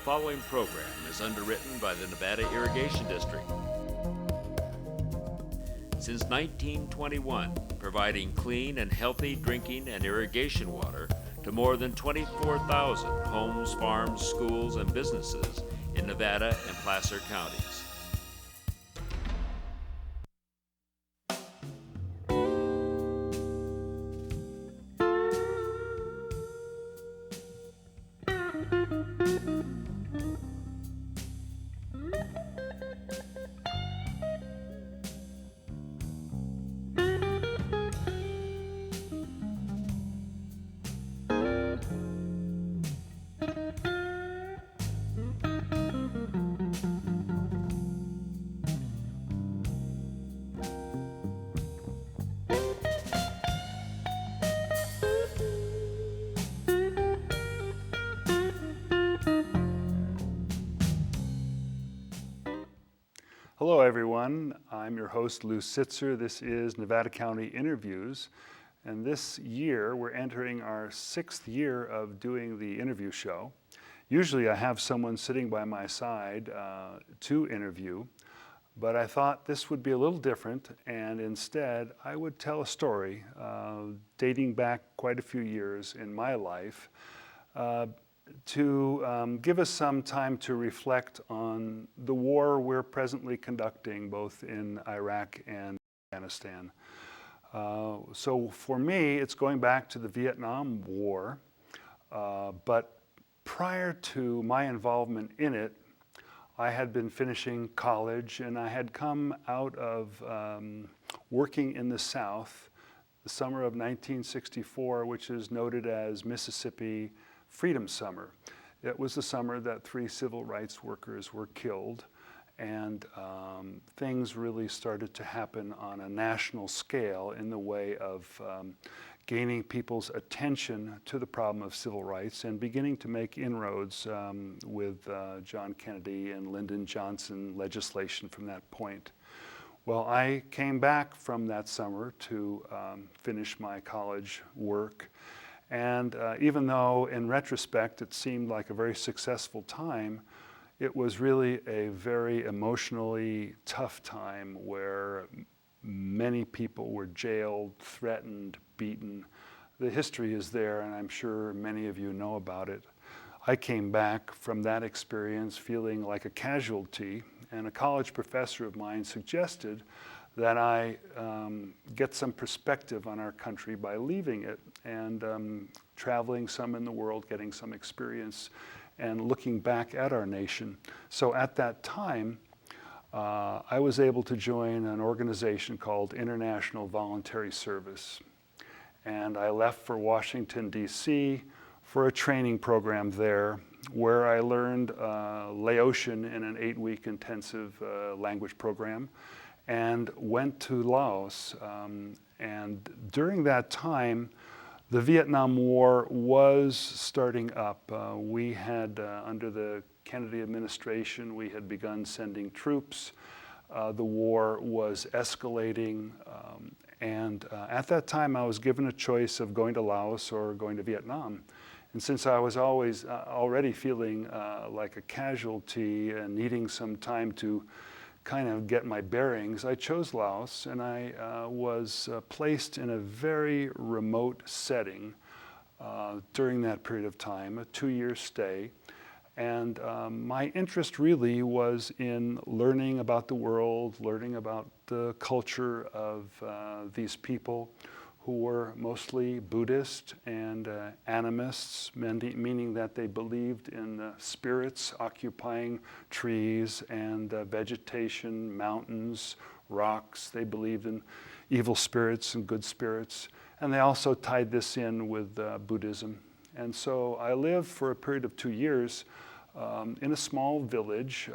following program is underwritten by the Nevada Irrigation District. Since 1921, providing clean and healthy drinking and irrigation water to more than 24,000 homes, farms, schools, and businesses in Nevada and Placer counties. Hello everyone, I'm your host Lew Sitzer. This is Nevada County Interviews, and this year we're entering our 6th year of doing the interview show. Usually I have someone sitting by my side to interview, but I thought this would be a little different, and instead I would tell a story dating back quite a few years in my life to give us some time to reflect on the war we're presently conducting both in Iraq and Afghanistan. So for me, it's going back to the Vietnam War, but prior to my involvement in it, I had been finishing college and I had come out of working in the South the summer of 1964, which is noted as Mississippi Freedom Summer. It was the summer that 3 civil rights workers were killed, and things really started to happen on a national scale in the way of gaining people's attention to the problem of civil rights and beginning to make inroads with John Kennedy and Lyndon Johnson legislation from that point. Well, I came back from that summer to finish my college work. And even though in retrospect it seemed like a very successful time, it was really a very emotionally tough time where many people were jailed, threatened, beaten. The history is there, and I'm sure many of you know about it. I came back from that experience feeling like a casualty, and a college professor of mine suggested that I get some perspective on our country by leaving it and traveling some in the world, getting some experience, and looking back at our nation. So at that time, I was able to join an organization called International Voluntary Service. And I left for Washington, D.C. for a training program there where I learned Laotian in an 8-week intensive language program, and went to Laos. And during that time, the Vietnam War was starting up. We had, under the Kennedy administration, we had begun sending troops. The war was escalating. And at that time, I was given a choice of going to Laos or going to Vietnam. And since I was always already feeling like a casualty and needing some time to kind of get my bearings, I chose Laos, and I was placed in a very remote setting during that period of time, a 2-year stay. And my interest really was in learning about the world, learning about the culture of these people who were mostly Buddhist and animists, meaning that they believed in spirits occupying trees and vegetation, mountains, rocks. They believed in evil spirits and good spirits. And they also tied this in with Buddhism. And so I lived for a period of 2 years in a small village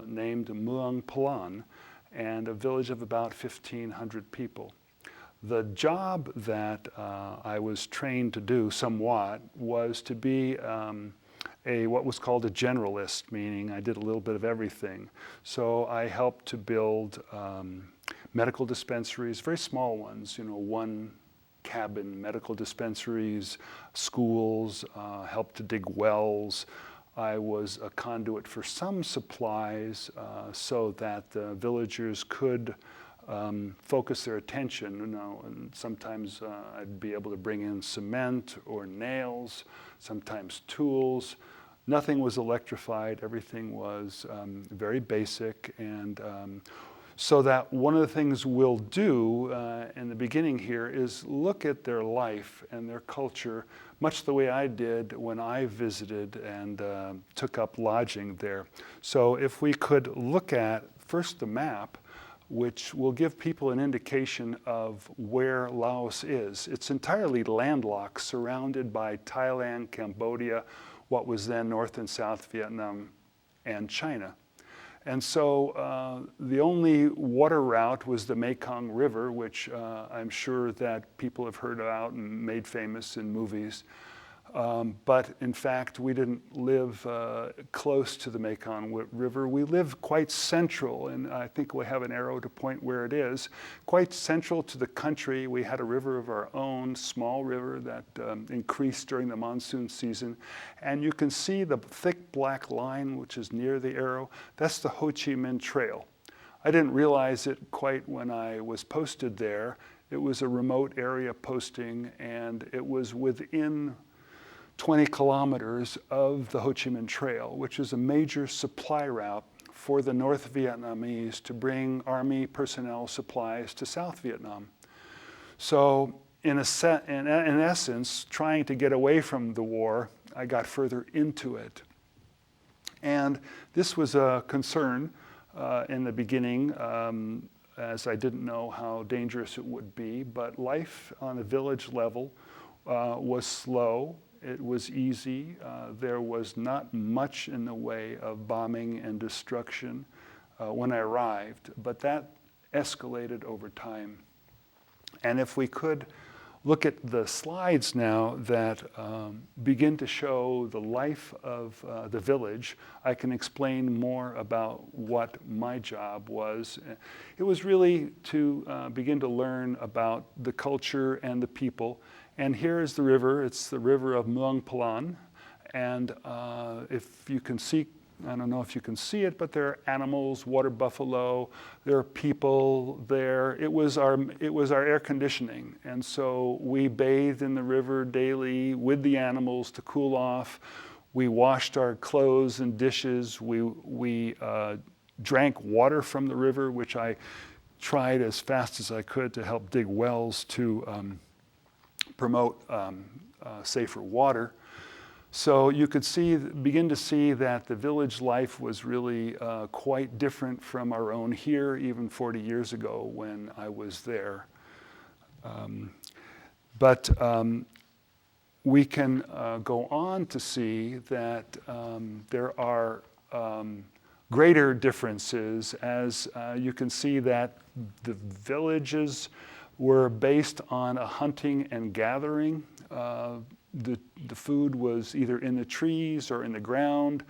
named Muang Palan, and a village of about 1,500 people. The job that I was trained to do somewhat was to be what was called a generalist, meaning I did a little bit of everything. So I helped to build medical dispensaries, very small ones, 1 cabin medical dispensaries, schools, helped to dig wells. I was a conduit for some supplies so that the villagers could focus their attention. And sometimes I'd be able to bring in cement or nails, sometimes tools. Nothing was electrified. Everything was very basic. And so that one of the things we'll do in the beginning here is look at their life and their culture, much the way I did when I visited and took up lodging there. So if we could look at first the map, which will give people an indication of where Laos is. It's entirely landlocked, surrounded by Thailand, Cambodia, what was then North and South Vietnam, and China. And so the only water route was the Mekong River, which I'm sure that people have heard about and made famous in movies. But in fact, we didn't live close to the Mekong River. We live quite central, and I think we have an arrow to point where it is. Quite central to the country. We had a river of our own, small river that increased during the monsoon season. And you can see the thick black line, which is near the arrow. That's the Ho Chi Minh Trail. I didn't realize it quite when I was posted there. It was a remote area posting, and it was within 20 kilometers of the Ho Chi Minh Trail, which is a major supply route for the North Vietnamese to bring army personnel supplies to South Vietnam. So in essence, trying to get away from the war, I got further into it. And this was a concern in the beginning, as I didn't know how dangerous it would be, but life on a village level was slow. It was easy. There was not much in the way of bombing and destruction when I arrived, but that escalated over time. And if we could look at the slides now that begin to show the life of the village, I can explain more about what my job was. It was really to begin to learn about the culture and the people. And here is the river. It's the river of Muang Palan. And if you can see, I don't know if you can see it, but there are animals, water buffalo, there are people there. It was our air conditioning. And so we bathed in the river daily with the animals to cool off. We washed our clothes and dishes. We drank water from the river, which I tried as fast as I could to help dig wells to promote safer water. So you could begin to see that the village life was really quite different from our own here, even 40 years ago when I was there. But we can go on to see that there are greater differences, as you can see that the villages were based on a hunting and gathering. The food was either in the trees or in the ground.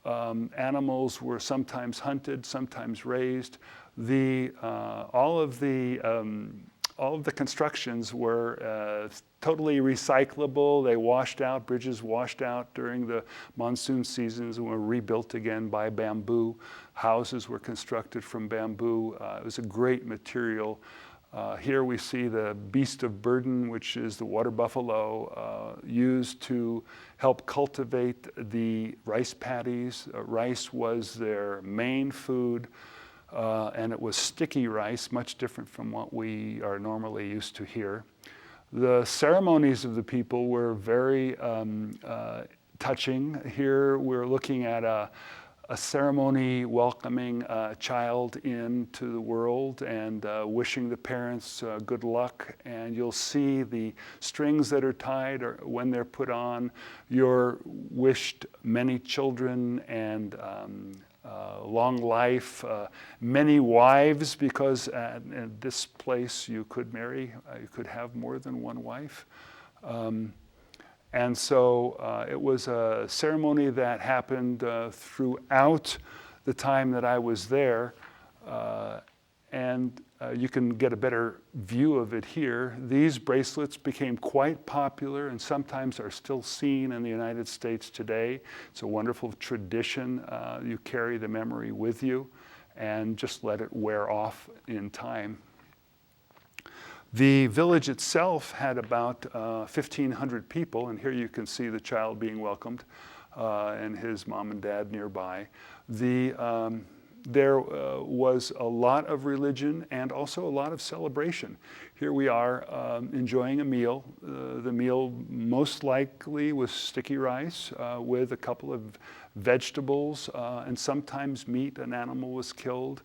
Animals were sometimes hunted, sometimes raised. All of the constructions were totally recyclable. They washed out, bridges washed out during the monsoon seasons and were rebuilt again by bamboo. Houses were constructed from bamboo. It was a great material. Here we see the beast of burden, which is the water buffalo, used to help cultivate the rice paddies. Rice was their main food, and it was sticky rice, much different from what we are normally used to here. The ceremonies of the people were very touching. Here we're looking at a ceremony welcoming a child into the world and wishing the parents good luck. And you'll see the strings that are tied or when they're put on. You're wished many children and long life, many wives, because at this place you could marry, you could have more than one wife. And so it was a ceremony that happened throughout the time that I was there. And you can get a better view of it here. These bracelets became quite popular and sometimes are still seen in the United States today. It's a wonderful tradition. You carry the memory with you and just let it wear off in time. The village itself had about 1,500 people, and here you can see the child being welcomed and his mom and dad nearby. There was a lot of religion and also a lot of celebration. Here we are enjoying a meal. The meal most likely was sticky rice with a couple of vegetables and sometimes meat. An animal was killed.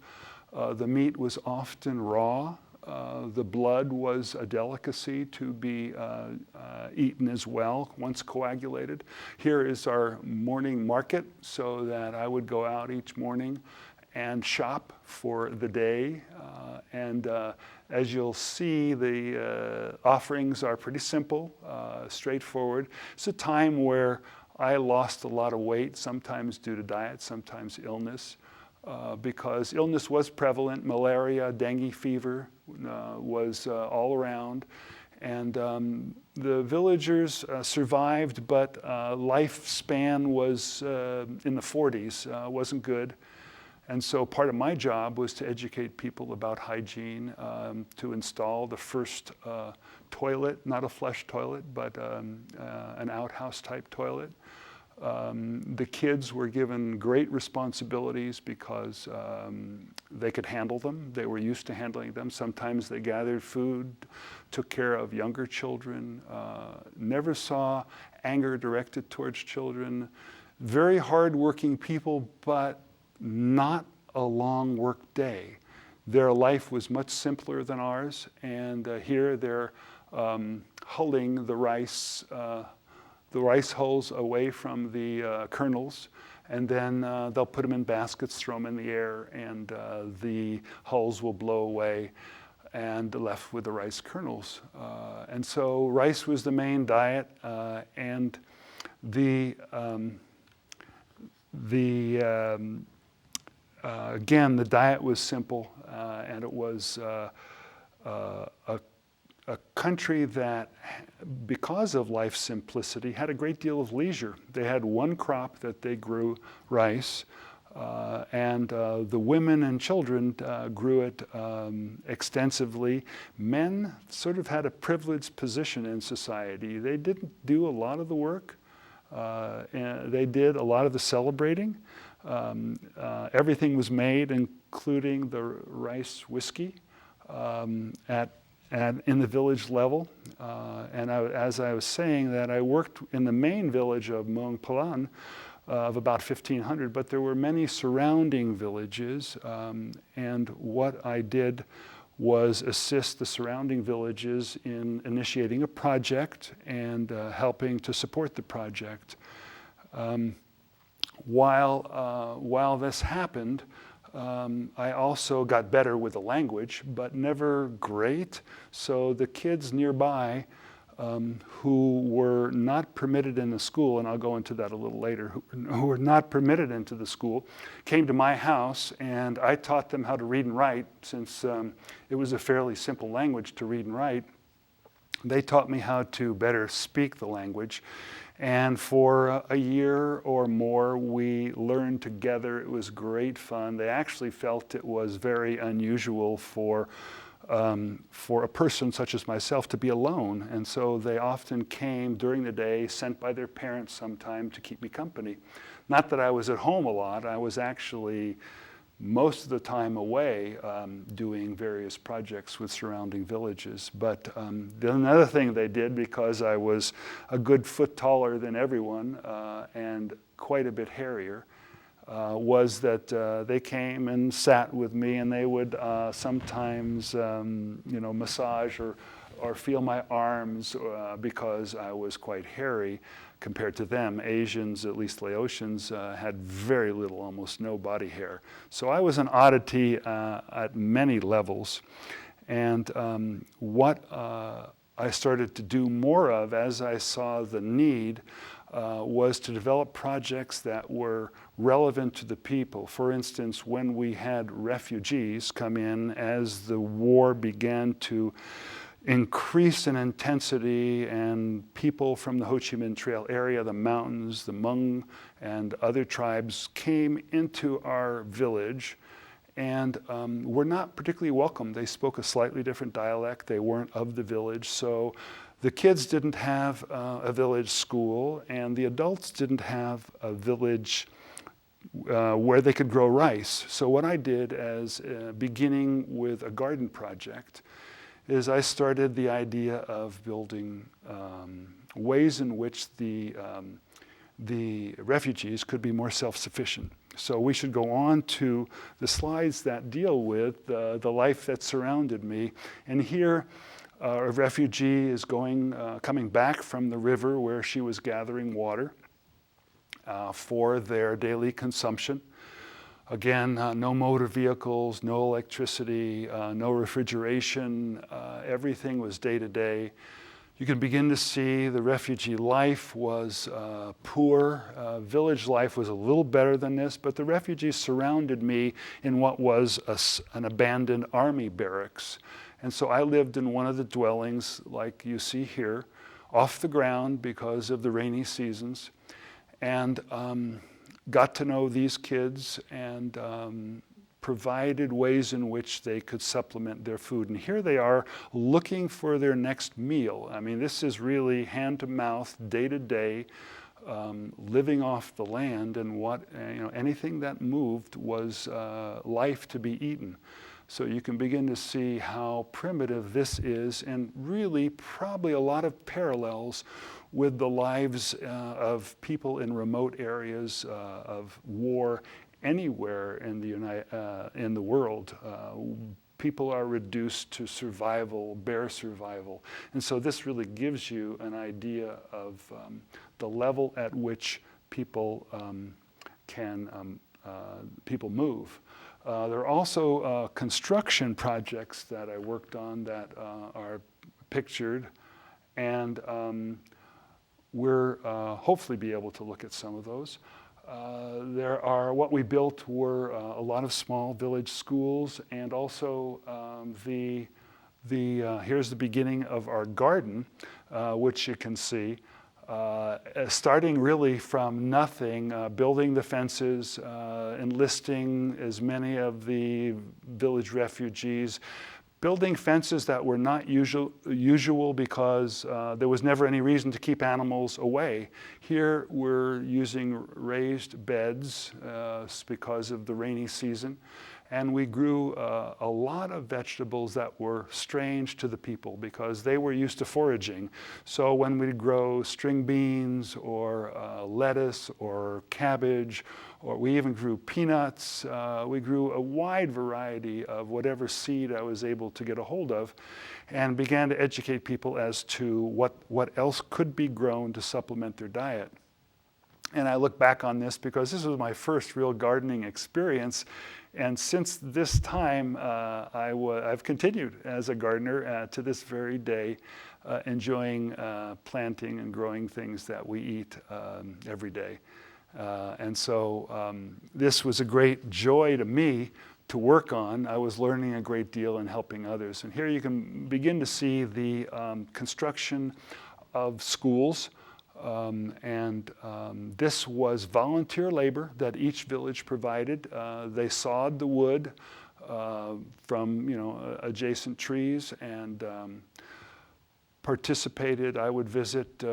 The meat was often raw. The blood was a delicacy to be eaten as well, once coagulated. Here is our morning market, so that I would go out each morning and shop for the day. As you'll see, the offerings are pretty simple, straightforward. It's a time where I lost a lot of weight, sometimes due to diet, sometimes illness. Because illness was prevalent. Malaria, dengue fever was all around. And the villagers survived, but lifespan was in the 40s, wasn't good. And so part of my job was to educate people about hygiene, to install the first toilet, not a flush toilet, but an outhouse type toilet. The kids were given great responsibilities because they could handle them. They were used to handling them. Sometimes they gathered food, took care of younger children, never saw anger directed towards children. Very hardworking people, but not a long work day. Their life was much simpler than ours, and here they're hulling the rice hulls away from the kernels, and then they'll put them in baskets, throw them in the air, and the hulls will blow away and left with the rice kernels. And so rice was the main diet, and again, the diet was simple, and it was a country that, because of life's simplicity, had a great deal of leisure. They had one crop that they grew, rice, and the women and children grew it extensively. Men sort of had a privileged position in society. They didn't do a lot of the work. And they did a lot of the celebrating. Everything was made, including the rice whiskey, in the village level. As I was saying that, I worked in the main village of Muang Palan of about 1,500, but there were many surrounding villages, and what I did was assist the surrounding villages in initiating a project and helping to support the project. While this happened, I also got better with the language, but never great. So the kids nearby who were not permitted in the school, and I'll go into that a little later, who were not permitted into the school, came to my house, and I taught them how to read and write, since it was a fairly simple language to read and write. They taught me how to better speak the language. And for a year or more, we learned together. It was great fun. They actually felt it was very unusual for a person such as myself to be alone. And so they often came during the day, sent by their parents sometime to keep me company. Not that I was at home a lot. I was actually most of the time away doing various projects with surrounding villages. But another thing they did, because I was a good foot taller than everyone and quite a bit hairier, was that they came and sat with me, and they would sometimes massage or feel my arms because I was quite hairy compared to them. Asians, at least Laotians, had very little, almost no body hair. So I was an oddity at many levels. And what I started to do more of as I saw the need, was to develop projects that were relevant to the people. For instance, when we had refugees come in as the war began to increase in intensity and people from the Ho Chi Minh Trail area, the mountains, the Hmong and other tribes came into our village and were not particularly welcome. They spoke a slightly different dialect. They weren't of the village. So the kids didn't have a village school, and the adults didn't have a village where they could grow rice. So what I did as beginning with a garden project is I started the idea of building ways in which the refugees could be more self-sufficient. So we should go on to the slides that deal with the life that surrounded me. And here a refugee is coming back from the river where she was gathering water for their daily consumption. Again, no motor vehicles, no electricity, no refrigeration. Everything was day to day. You can begin to see the refugee life was poor. Village life was a little better than this, but the refugees surrounded me in what was an abandoned army barracks. And so I lived in one of the dwellings, like you see here, off the ground because of the rainy seasons, and got to know these kids and provided ways in which they could supplement their food. And here they are looking for their next meal. I mean, this is really hand to mouth, day to day, living off the land, and anything that moved was life to be eaten. So you can begin to see how primitive this is, and really probably a lot of parallels with the lives of people in remote areas of war anywhere in the world. People are reduced to survival, bare survival. And so this really gives you an idea of the level at which people people move. There are also construction projects that I worked on that are pictured, and we'll hopefully be able to look at some of those. What we built were a lot of small village schools, and also here's the beginning of our garden, which you can see. Starting really from nothing, building the fences, enlisting as many of the village refugees, building fences that were not usual because there was never any reason to keep animals away. Here we're using raised beds because of the rainy season. And we grew a lot of vegetables that were strange to the people because they were used to foraging. So when we grow string beans or lettuce or cabbage, or we even grew peanuts, we grew a wide variety of whatever seed I was able to get a hold of, and began to educate people as to what else could be grown to supplement their diet. And I look back on this because this was my first real gardening experience. And since this time, I've continued as a gardener to this very day, enjoying planting and growing things that we eat every day. And so this was a great joy to me to work on. I was learning a great deal and helping others. And here you can begin to see the construction of schools. This was volunteer labor that each village provided. They sawed the wood from adjacent trees and participated. I would visit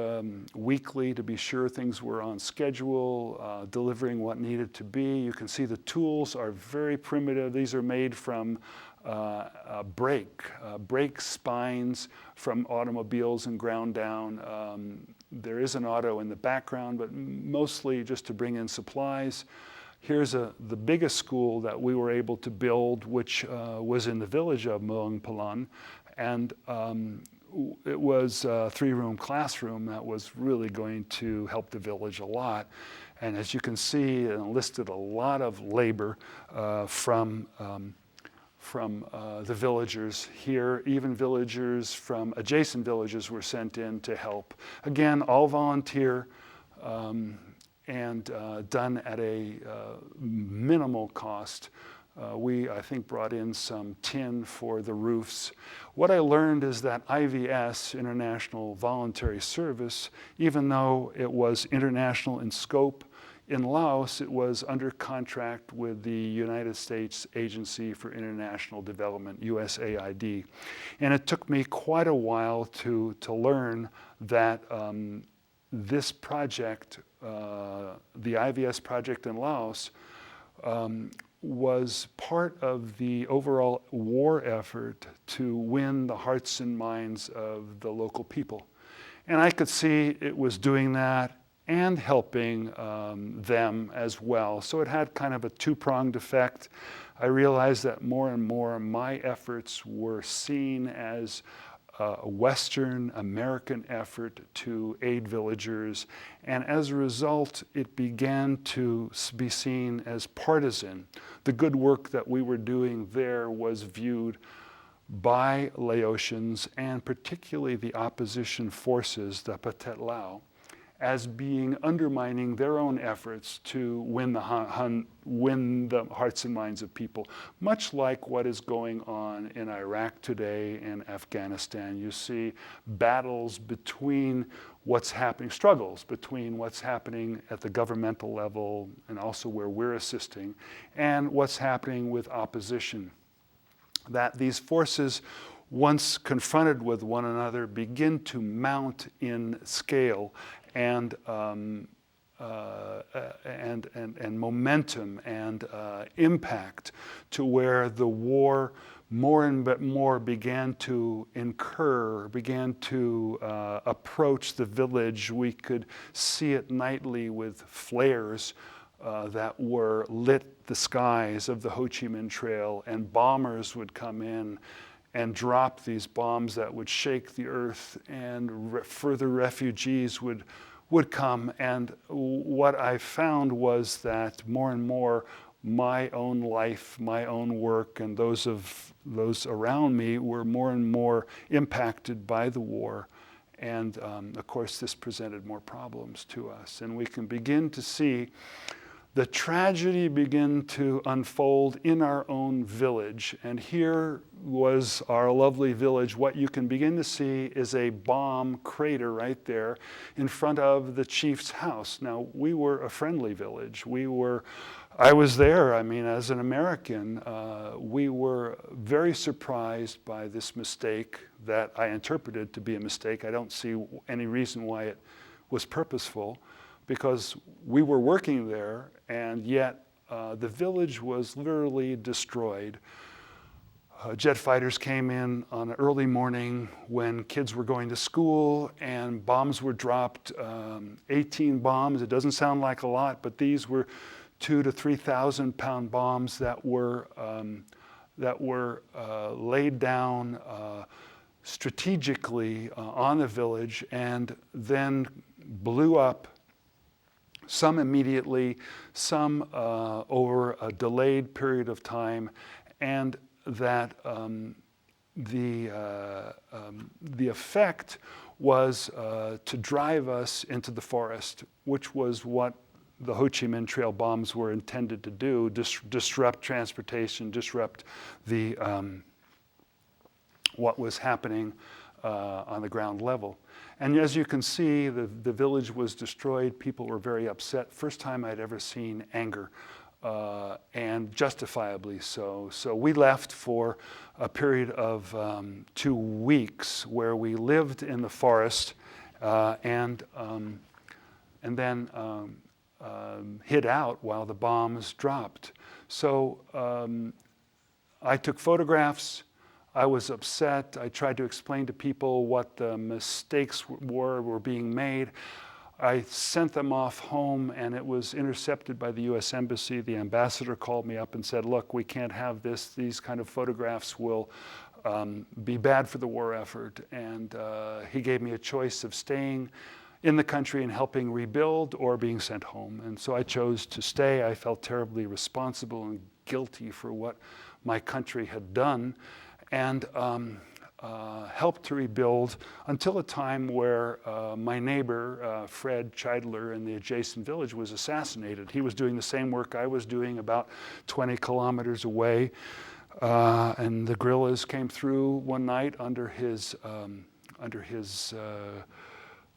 weekly to be sure things were on schedule, delivering what needed to be. You can see the tools are very primitive. These are made from brake spines from automobiles and ground down. There is an auto in the background, but mostly just to bring in supplies. Here's the biggest school that we were able to build, which was in the village of Muang Palan. And it was a 3-room classroom that was really going to help the village a lot. And as you can see, it enlisted a lot of labor from the villagers here. Even villagers from adjacent villages were sent in to help. Again, all volunteer. and done at a minimal cost. We, I think, brought in some tin for the roofs. What I learned is that IVS, International Voluntary Service, even though it was international in scope, in Laos it was under contract with the United States Agency for International Development, USAID. And it took me quite a while to learn that this project, the IVS project in Laos, was part of the overall war effort to win the hearts and minds of the local people. And I could see it was doing that and helping them as well. So it had kind of a two-pronged effect. I realized that more and more my efforts were seen as a Western American effort to aid villagers, and as a result it began to be seen as partisan. The good work that we were doing there was viewed by Laotians, and particularly the opposition forces, the Pathet Lao, as being undermining their own efforts to win the hearts and minds of people, much like what is going on in Iraq today and Afghanistan. You see battles between what's happening, struggles between what's happening at the governmental level and also where we're assisting, and what's happening with opposition. That these forces, once confronted with one another, begin to mount in scale and momentum and impact, to where the war more and more began to approach the village. We could see it nightly with flares that were lit the skies of the Ho Chi Minh Trail, and bombers would come in and drop these bombs that would shake the earth, and further refugees would come. And what I found was that more and more my own life, my own work, and those around me were more and more impacted by the war. And of course this presented more problems to us. And we can begin to see the tragedy begin to unfold in our own village. And here was our lovely village. What you can begin to see is a bomb crater right there in front of the chief's house. Now, we were a friendly village. I was there, I mean, as an American. We were very surprised by this mistake that I interpreted to be a mistake. I don't see any reason why it was purposeful, because we were working there, and yet the village was literally destroyed. Jet fighters came in on an early morning when kids were going to school, and bombs were dropped, 18 bombs. It doesn't sound like a lot, but these were 2,000 to 3,000 pound bombs that were laid down strategically on the village, and then blew up. Some immediately, some over a delayed period of time, and that the effect was to drive us into the forest, which was what the Ho Chi Minh Trail bombs were intended to do: disrupt transportation, disrupt the what was happening on the ground level. And as you can see, the village was destroyed. People were very upset. First time I'd ever seen anger, and justifiably so. So we left for a period of 2 weeks where we lived in the forest and then hid out while the bombs dropped. So I took photographs. I was upset. I tried to explain to people what the mistakes were being made. I sent them off home, and it was intercepted by the US Embassy. The ambassador called me up and said, look, we can't have this. These kind of photographs will be bad for the war effort. And he gave me a choice of staying in the country and helping rebuild, or being sent home. And so I chose to stay. I felt terribly responsible and guilty for what my country had done. And helped to rebuild until a time where my neighbor, Fred Cheidler, in the adjacent village was assassinated. He was doing the same work I was doing about 20 kilometers away. And the guerrillas came through one night under his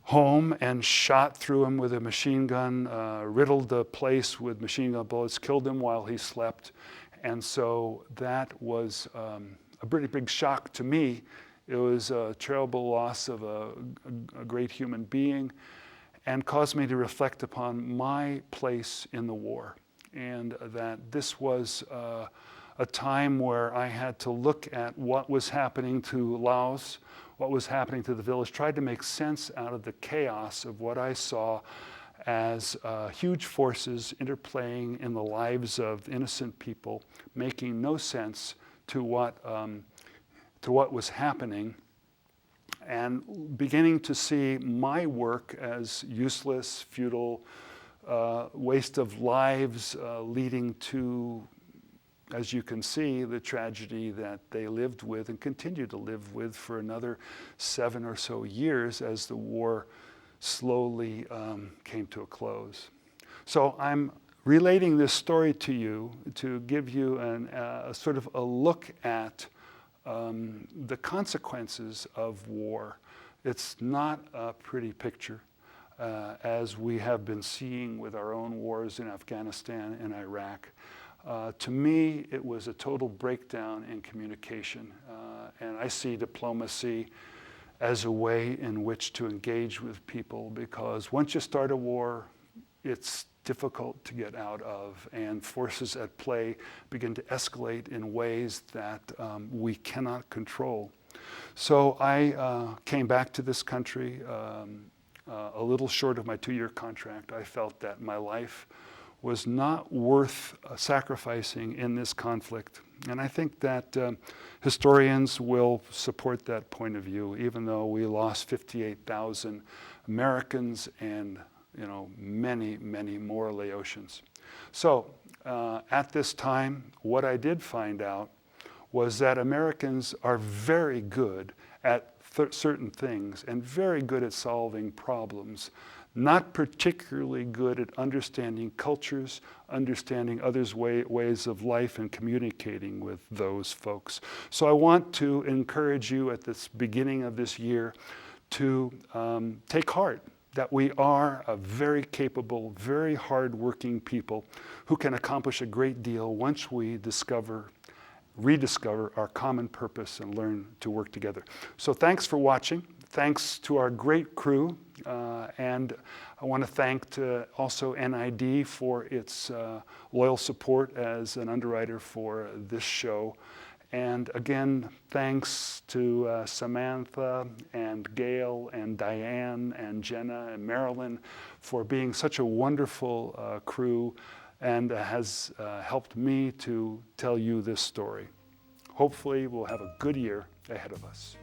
home and shot through him with a machine gun, riddled the place with machine gun bullets, killed him while he slept. And so that was a pretty big shock to me. It was a terrible loss of a great human being and caused me to reflect upon my place in the war, and that this was a time where I had to look at what was happening to Laos, what was happening to the village, tried to make sense out of the chaos of what I saw as huge forces interplaying in the lives of innocent people, making no sense to what was happening, and beginning to see my work as useless, futile, waste of lives, leading to, as you can see, the tragedy that they lived with and continue to live with for another 7 or so years as the war slowly came to a close. So I'm relating this story to you to give you a sort of a look at the consequences of war. It's not a pretty picture, as we have been seeing with our own wars in Afghanistan and Iraq. To me, it was a total breakdown in communication, and I see diplomacy as a way in which to engage with people, because once you start a war, it's difficult to get out of, and forces at play begin to escalate in ways that we cannot control. So I came back to this country a little short of my 2-year contract. I felt that my life was not worth sacrificing in this conflict. And I think that historians will support that point of view, even though we lost 58,000 Americans and many, many more Laotians. So at this time, what I did find out was that Americans are very good at certain things and very good at solving problems, not particularly good at understanding cultures, understanding others' ways of life, and communicating with those folks. So I want to encourage you at this beginning of this year to take heart that we are a very capable, very hard-working people who can accomplish a great deal once we rediscover our common purpose and learn to work together. So thanks for watching. Thanks to our great crew, and I want to thank also NID for its loyal support as an underwriter for this show. And again, thanks to Samantha and Gail and Diane and Jenna and Marilyn for being such a wonderful crew, and has helped me to tell you this story. Hopefully we'll have a good year ahead of us.